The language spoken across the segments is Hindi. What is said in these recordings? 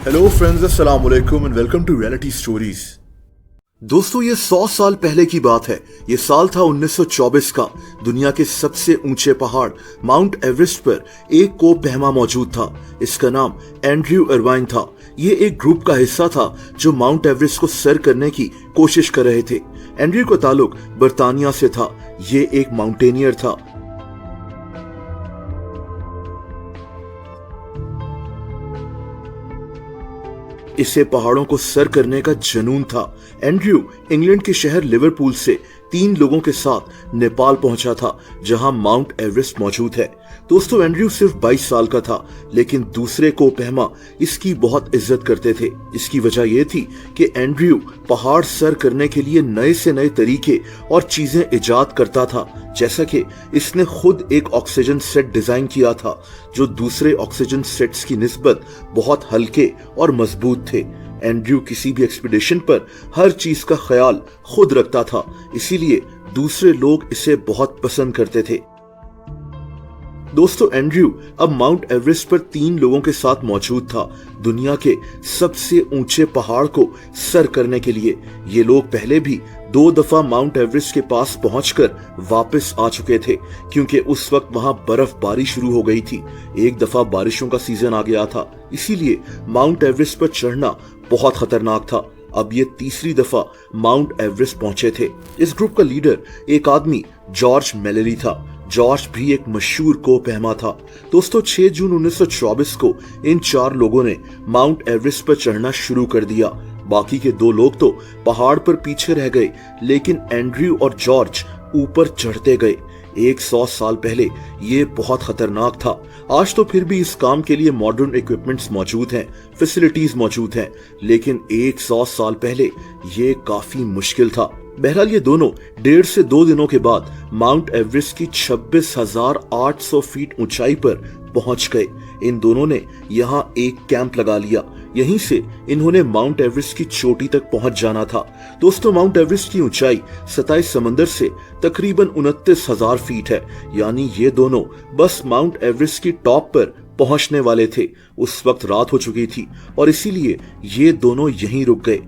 हेलो फ्रेंड्स, अस्सलाम वालेकुम and welcome to reality stories. दोस्तों, ये 100 साल पहले की बात है। ये साल था 1924 का। दुनिया के सबसे ऊंचे पहाड़ माउंट एवरेस्ट पर एक कोपहमा मौजूद था। इसका नाम एंड्रयू इरवाइन था। ये एक ग्रुप का हिस्सा था जो माउंट एवरेस्ट को सर करने की कोशिश कर रहे थे। एंड्रयू का ताल्लुक बर्तानिया से था। ये एक माउंटेनियर था। इसे पहाड़ों को सर करने का जुनून था। एंड्रयू इंग्लैंड के शहर लिवरपूल से 3 लोगों के साथ नेपाल पहुंचा था, जहां माउंट एवरेस्ट मौजूद है। दोस्तों, एंड्रयू सिर्फ 22 साल का था, लेकिन दूसरे कोपहमा इसकी बहुत इज्जत करते थे। इसकी वजह यह थी कि एंड्रयू पहाड़ सर करने के लिए नए से नए तरीके और चीजें इजाद करता था। जैसा कि इसने खुद एक ऑक्सीजन सेट डिजाइन किया था, जो दूसरे ऑक्सीजन सेट्स की निस्बत बहुत हल्के और मजबूत थे। एंड्रयू किसी भी एक्सपीडिशन पर हर चीज का ख्याल खुद रखता था, इसीलिए दूसरे लोग इसे बहुत पसंद करते थे। दोस्तों, एंड्रयू अब माउंट एवरेस्ट पर 3 लोगों के साथ मौजूद था, दुनिया के सबसे ऊंचे पहाड़ को सर करने के लिए। ये लोग पहले भी 2 दफा माउंट एवरेस्ट के पास पहुंचकर वापस आ चुके थे, क्योंकि उस वक्त वहां बर्फबारी शुरू हो गई थी। एक दफा बारिशों का सीजन आ गया था, इसीलिए माउंट एवरेस्ट पर चढ़ना बहुत खतरनाक था। अब ये तीसरी दफा माउंट एवरेस्ट पहुंचे थे। इस ग्रुप का लीडर एक आदमी जॉर्ज मेलेरी था। जॉर्ज भी एक मशहूर कोपहमा था। दोस्तों, 6 जून 1924 को इन 4 लोगों ने माउंट एवरेस्ट पर चढ़ना शुरू कर दिया। बाकी के 2 लोग तो पहाड़ पर पीछे रह गए, लेकिन एंड्रयू और जॉर्ज ऊपर चढ़ते गए। 100 साल पहले ये बहुत खतरनाक था। आज तो फिर भी इस काम के लिए मॉडर्न इक्विपमेंट्स मौजूद हैं, फैसिलिटीज मौजूद हैं, लेकिन 100 साल पहले ये काफी मुश्किल था। बहरहाल ये दोनों 1.5 से 2 दिनों के बाद माउंट एवरेस्ट की 26,800 फीट ऊंचाई पर पहुंच गए। इन दोनों ने यहाँ एक कैंप लगा लिया। यहीं से इन्होंने माउंट एवरेस्ट की चोटी तक पहुंच जाना था। दोस्तों, माउंट एवरेस्ट की ऊंचाई 27 समंदर से तकरीबन 29,000 फीट है। यानी ये दोनों बस माउंट एवरेस्ट की टॉप पर पहुंचने वाले थे। उस वक्त रात हो चुकी थी और इसीलिए ये दोनों यहीं रुक गए।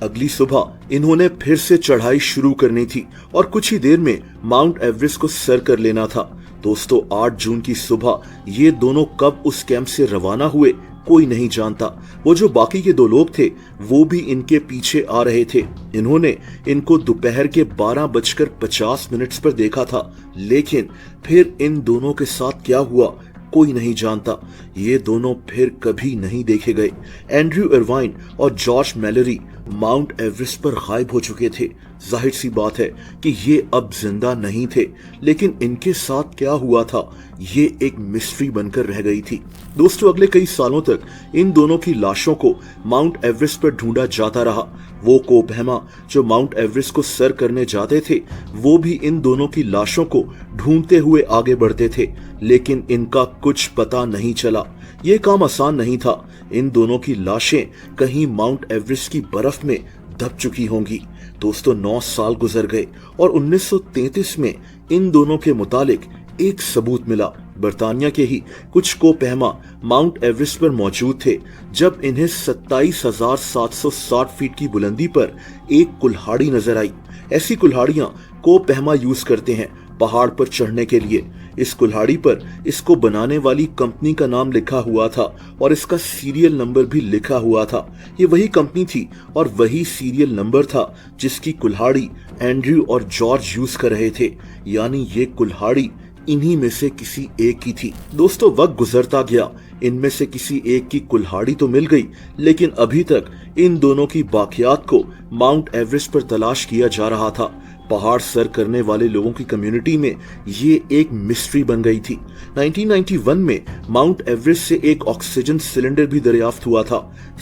अगली सुबह इन्होंने फिर से चढ़ाई शुरू करनी थी और कुछ ही देर में माउंट एवरेस्ट को सर कर लेना था। दोस्तों, 8 जून की सुबह ये दोनों कब उस कैंप से रवाना हुए कोई नहीं जानता। वो जो बाकी के 2 लोग थे वो भी इनके पीछे आ रहे थे। इन्होंने इनको दोपहर के 12:50 पर देखा था, लेकिन फिर इन दोनों के साथ क्या हुआ कोई नहीं जानता। ये दोनों फिर कभी नहीं देखे गए। एंड्रयू इरवाइन और जॉर्ज मेलेरी माउंट एवरेस्ट पर गायब हो चुके थे। जाहिर सी बात है कि ये अब जिंदा नहीं थे, लेकिन इनके साथ क्या हुआ था ये एक मिस्ट्री बनकर रह गई थी। दोस्तों, अगले कई सालों तक इन दोनों की लाशों को माउंट एवरेस्ट पर ढूंढा जाता रहा। वो कोपहमा जो माउंट एवरेस्ट को सर करने जाते थे, वो भी इन दोनों की लाशों को ढूंढते हुए आगे बढ़ते थे, लेकिन इनका कुछ पता नहीं चला। ये काम आसान नहीं था। इन दोनों की लाशें कहीं माउंट एवरेस्ट की बर्फ में दब चुकी होंगी। दोस्तों, 9 साल गुजर गए और 1933 में इन दोनों के मुतालिक एक सबूत मिला। बर्तानिया के ही कुछ कोपहमा माउंट एवरेस्ट पर मौजूद थे जब इन्हें 27,760 फीट की बुलंदी पर एक कुल्हाड़ी नजर आई। ऐसी कुल्हाड़ियां कोपहमा यूज करते हैं पहाड़ पर चढ़ने के लिए। इस कुल्हाड़ी पर इसको बनाने वाली कंपनी का नाम लिखा हुआ था और इसका सीरियल नंबर भी लिखा हुआ था। ये वही कंपनी थी और वही सीरियल नंबर था जिसकी कुल्हाड़ी एंड्रयू और जॉर्ज यूज कर रहे थे। यानी ये कुल्हाड़ी इन्हीं में से किसी एक की थी। दोस्तों, वक्त गुजरता गया। इनमें से किसी एक की कुल्हाड़ी तो मिल गई, लेकिन अभी तक इन दोनों की बाकियात को माउंट एवरेस्ट पर तलाश किया जा रहा था। पहाड़ सर करने वाले लोगों की कम्युनिटी में ये एक मिस्ट्री बन गई थी। 1991 में माउंट एवरेस्ट से एक ऑक्सीजन सिलेंडर भी दरियाफ्त हुआ था,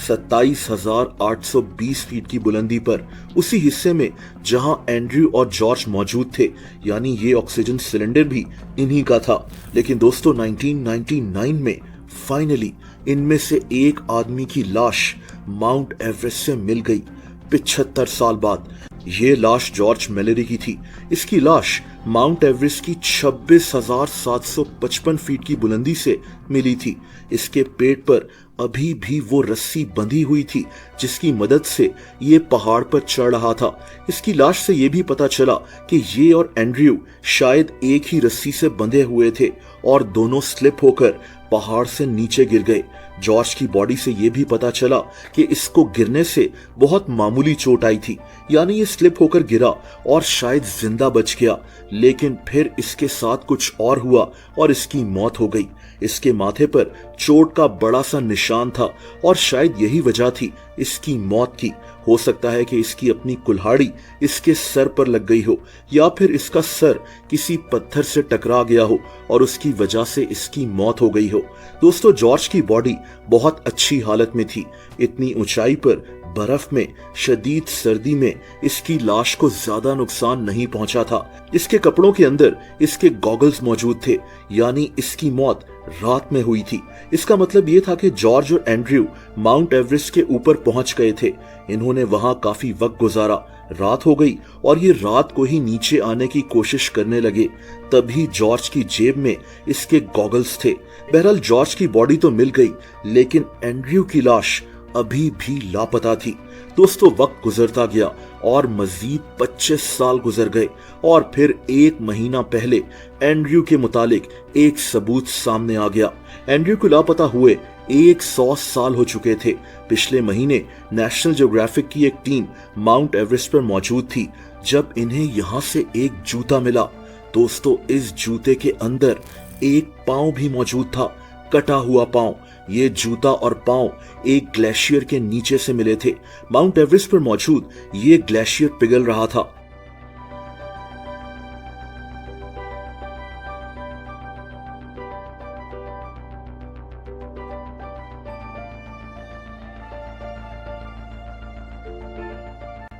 27,820 फीट की बुलंदी पर, उसी हिस्से में जहां एंड्रयू और जॉर्ज मौजूद थे। यानी ये ऑक्सीजन सिलेंडर भी इन्हीं का था। लेकिन दोस्तों, 1999 में फाइनली इनमें से एक आदमी की लाश माउंट एवरेस्ट से मिल गई। 75 साल बाद। ये लाश जॉर्ज मैलेरी की थी। इसकी लाश माउंट एवरेस्ट की 26,755 फीट की बुलंदी से मिली थी। इसके पेट पर अभी भी वो रस्सी बंधी हुई थी जिसकी मदद से ये पहाड़ पर चढ़ रहा था। इसकी लाश से ये भी पता चला कि ये और एंड्रयू शायद एक ही रस्सी से बंधे हुए थे और दोनों स्लिप होकर पहाड़ से नीचे गिर गए। जॉर्ज की बॉडी से यह भी पता चला कि इसको गिरने से बहुत मामूली चोट आई थी, यानी ये स्लिप होकर गिरा और शायद जिंदा बच गया, लेकिन फिर इसके साथ कुछ और हुआ और इसकी मौत हो गई। इसके माथे पर चोट का बड़ा सा निशान था और शायद यही वजह थी इसकी मौत की। हो सकता है कि इसकी अपनी कुल्हाड़ी इसके सर पर लग गई हो या फिर इसका सर किसी पत्थर से टकरा गया हो और उसकी वजह से इसकी मौत हो गई हो। दोस्तों, जॉर्ज की बॉडी बहुत अच्छी हालत में थी। इतनी ऊंचाई पर बर्फ में शदीद सर्दी में इसकी लाश को ज्यादा नुकसान नहीं पहुंचा था। इसके कपड़ों के अंदर इसके गॉगल्स मौजूद थे, यानी इसकी मौत रात में हुई थी। इसका मतलब ये था कि जॉर्ज और एंड्रयू माउंट एवरेस्ट के ऊपर पहुंच गए थे। इन्होंने वहां काफी वक्त गुजारा। रात हो गई और ये रात को ही नीचे आने की कोशिश करने लगे। तभी जॉर्ज की जेब में इसके गॉगल्स थे। बहरहाल जॉर्ज की बॉडी तो मिल गई, लेकिन एंड्रयू की लाश अभी भी लापता थी। दोस्तों, वक्त गुजरता गया और मजीद 25 साल गुजर गए और फिर 1 महीना पहले एंड्रयू के मुतालिक एक सबूत सामने आ गया। एंड्रयू को लापता हुए 100 साल हो चुके थे। पिछले महीने नेशनल ज्योग्राफिक की एक टीम माउंट एवरेस्ट पर मौजूद थी जब इन्हें यहां से एक जूता मिला। दोस्तों, इस जूते के अंदर एक पांव भी मौजूद था, कटा हुआ पांव। ये जूता और पांव एक ग्लेशियर के नीचे से मिले थे। माउंट एवरेस्ट पर मौजूद ये ग्लेशियर पिघल रहा था।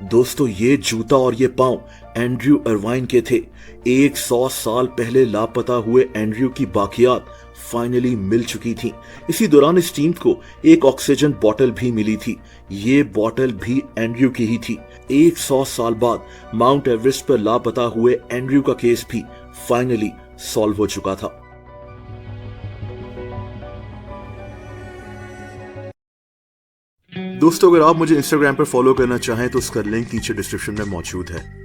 दोस्तों, ये जूता और ये पांव एंड्रयू इरवाइन के थे। 100 साल पहले लापता हुए एंड्रयू की बाकियात फाइनली मिल चुकी थी। इसी दौरान इस टीम को एक ऑक्सीजन बोतल भी मिली थी। ये बोतल भी एंड्रयू की ही थी। 100 साल बाद माउंट एवरेस्ट पर लापता हुए एंड्रयू का केस भी फाइनली सॉल्व हो चुका था। दोस्तों, अगर आप मुझे इंस्टाग्राम पर फॉलो करना चाहें तो उसका लिंक नीचे डिस्क्रिप्शन में मौजूद है।